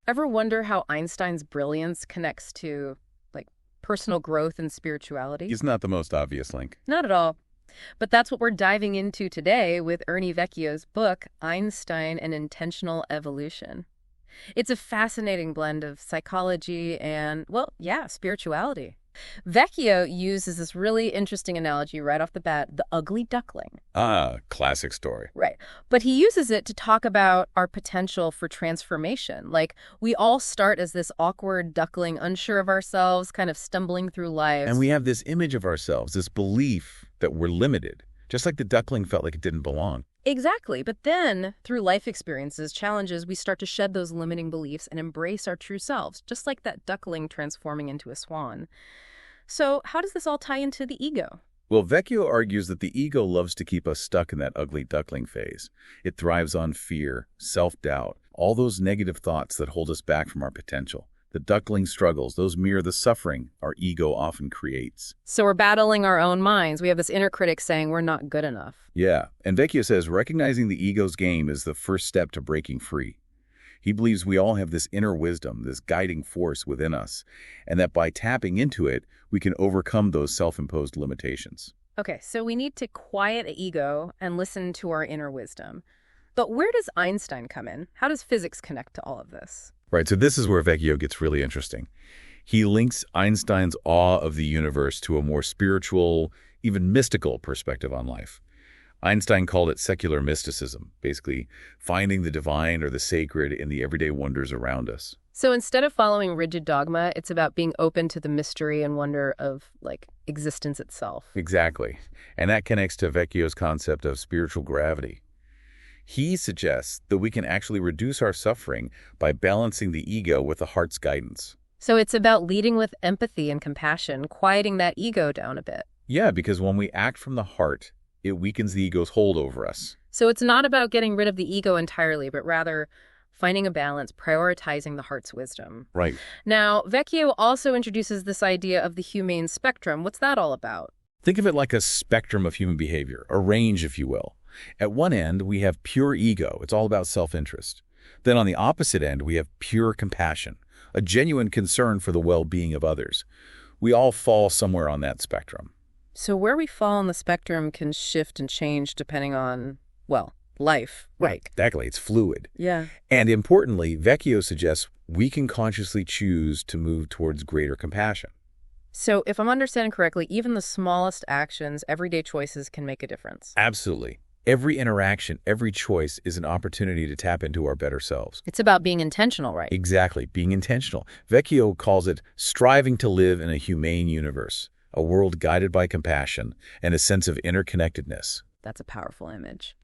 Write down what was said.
Ever wonder how Einstein's brilliance connects to, like, personal growth and spirituality? He's not the most obvious link. Not at all. But that's what we're diving into today with Ernie Vecchio's book, Einstein and Intentional Evolution. It's a fascinating blend of psychology and, well, yeah, spirituality. Vecchio uses this really interesting analogy right off the bat, the ugly duckling. Ah, classic story. Right. But he uses it to talk about our potential for transformation. Like, we all start as this awkward duckling, unsure of ourselves, kind of stumbling through life. And we have this image of ourselves, this belief that we're limited, just like the duckling felt like it didn't belong. Exactly. But then, through life experiences, challenges, we start to shed those limiting beliefs and embrace our true selves, just like that duckling transforming into a swan. So how does this all tie into the ego? Well, Vecchio argues that the ego loves to keep us stuck in that ugly duckling phase. It thrives on fear, self-doubt, all those negative thoughts that hold us back from our potential. The duckling struggles, those mirror the suffering our ego often creates. So we're battling our own minds. We have this inner critic saying we're not good enough. Yeah, and Vecchio says recognizing the ego's game is the first step to breaking free. He believes we all have this inner wisdom, this guiding force within us, and that by tapping into it, we can overcome those self-imposed limitations. Okay, so we need to quiet the ego and listen to our inner wisdom. But where does Einstein come in? How does physics connect to all of this? Right, so this is where Vecchio gets really interesting. He links Einstein's awe of the universe to a more spiritual, even mystical perspective on life. Einstein called it secular mysticism, basically finding the divine or the sacred in the everyday wonders around us. So instead of following rigid dogma, it's about being open to the mystery and wonder of, like, existence itself. Exactly. And that connects to Vecchio's concept of spiritual gravity. He suggests that we can actually reduce our suffering by balancing the ego with the heart's guidance. So it's about leading with empathy and compassion, quieting that ego down a bit. Yeah, because when we act from the heart, it weakens the ego's hold over us. So it's not about getting rid of the ego entirely, but rather finding a balance, prioritizing the heart's wisdom. Right. Now, Vecchio also introduces this idea of the humane spectrum. What's that all about? Think of it like a spectrum of human behavior, a range, if you will. At one end, we have pure ego. It's all about self-interest. Then on the opposite end, we have pure compassion, a genuine concern for the well-being of others. We all fall somewhere on that spectrum. So where we fall on the spectrum can shift and change depending on, well, life. Right. Exactly. It's fluid. Yeah. And importantly, Vecchio suggests we can consciously choose to move towards greater compassion. So if I'm understanding correctly, even the smallest actions, everyday choices can make a difference. Absolutely. Every interaction, every choice is an opportunity to tap into our better selves. It's about being intentional, right? Exactly. Being intentional. Vecchio calls it striving to live in a humane universe, a world guided by compassion and a sense of interconnectedness. That's a powerful image.